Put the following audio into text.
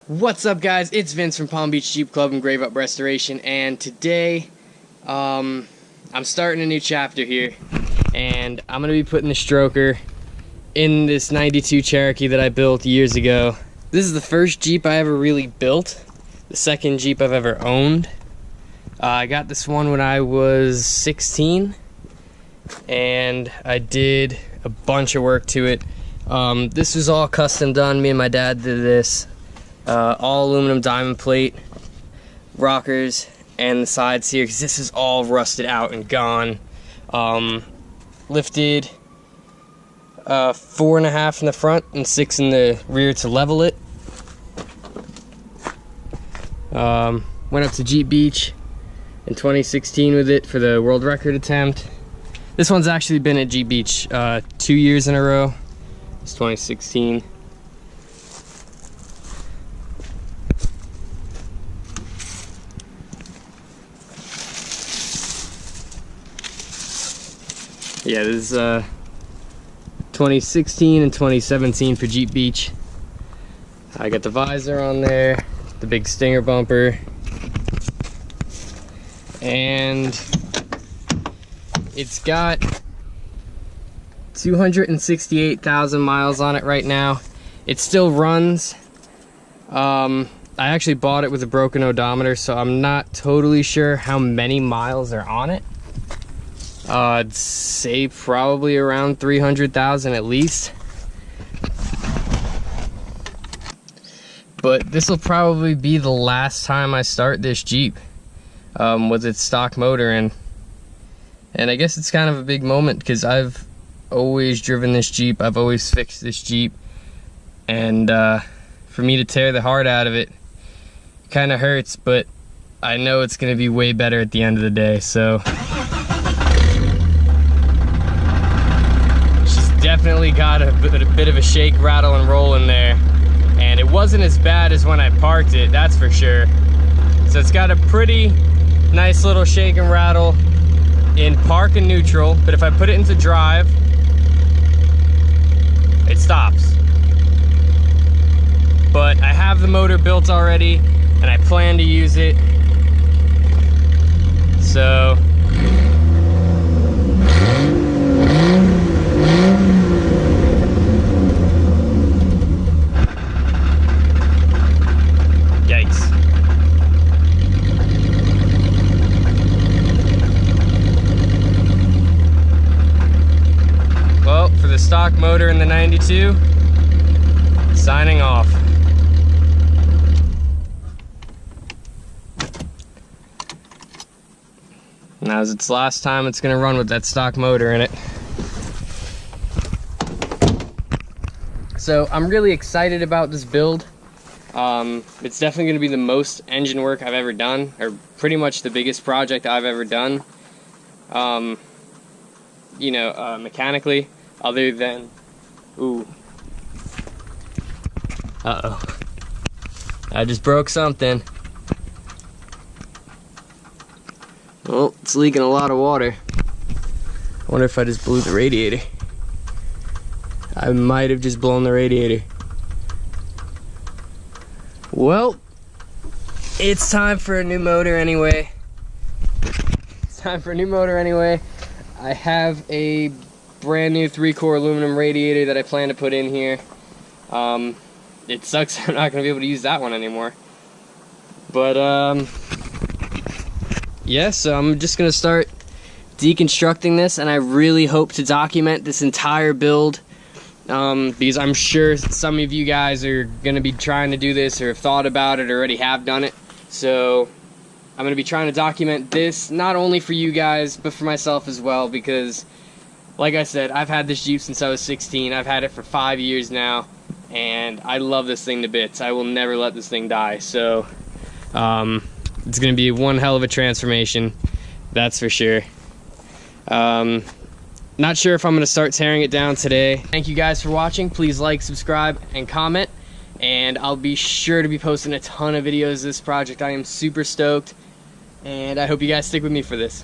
What's up, guys? It's Vince from Palm Beach Jeep Club and Grave Up Restoration, and today I'm starting a new chapter here, and I'm gonna be putting the stroker in this 92 Cherokee that I built years ago. This is the first Jeep I ever really built, the second Jeep I've ever owned. I got this one when I was 16, and I did a bunch of work to it. This was all custom done. Me and my dad did this. All aluminum diamond plate rockers and the sides here, because this is all rusted out and gone. Lifted 4.5 in the front and 6 in the rear to level it. Went up to Jeep Beach in 2016 with it for the world record attempt. This one's actually been at Jeep Beach 2 years in a row. It's 2016. Yeah, this is 2016 and 2017 for Jeep Beach. I got the visor on there, the big stinger bumper, and it's got 268,000 miles on it right now. It still runs. I actually bought it with a broken odometer, so I'm not totally sure how many miles are on it. I'd say probably around 300,000 at least. But this will probably be the last time I start this Jeep with its stock motor in. And I guess it's kind of a big moment because I've always driven this Jeep. I've always fixed this Jeep. And for me to tear the heart out of it kind of hurts, but I know it's going to be way better at the end of the day, so. Definitely got a bit of a shake, rattle, and roll in there, and it wasn't as bad as when I parked it, that's for sure. So it's got a pretty nice little shake and rattle in park and neutral, but if I put it into drive, it stops. But I have the motor built already, and I plan to use it, so. The stock motor in the 92, signing off. Now's its last time it's gonna run with that stock motor in it. So I'm really excited about this build. It's definitely gonna be the most engine work I've ever done, or pretty much the biggest project I've ever done. Mechanically. Other than, uh-oh, I just broke something. Well, it's leaking a lot of water. I wonder if I just blew the radiator. I might have just blown the radiator. Well, it's time for a new motor anyway. I have a brand new 3-core aluminum radiator that I plan to put in here. It sucks I'm not gonna be able to use that one anymore. But yeah, so I'm just gonna start deconstructing this, and I really hope to document this entire build, because I'm sure some of you guys are gonna be trying to do this or have thought about it or already have done it. So I'm gonna be trying to document this not only for you guys but for myself as well, because like I said, I've had this Jeep since I was 16. I've had it for 5 years now, and I love this thing to bits. I will never let this thing die. So it's gonna be one hell of a transformation, that's for sure. Not sure if I'm gonna start tearing it down today. Thank you guys for watching. Please like, subscribe, and comment, and I'll be sure to be posting a ton of videos of this project. I am super stoked, and I hope you guys stick with me for this.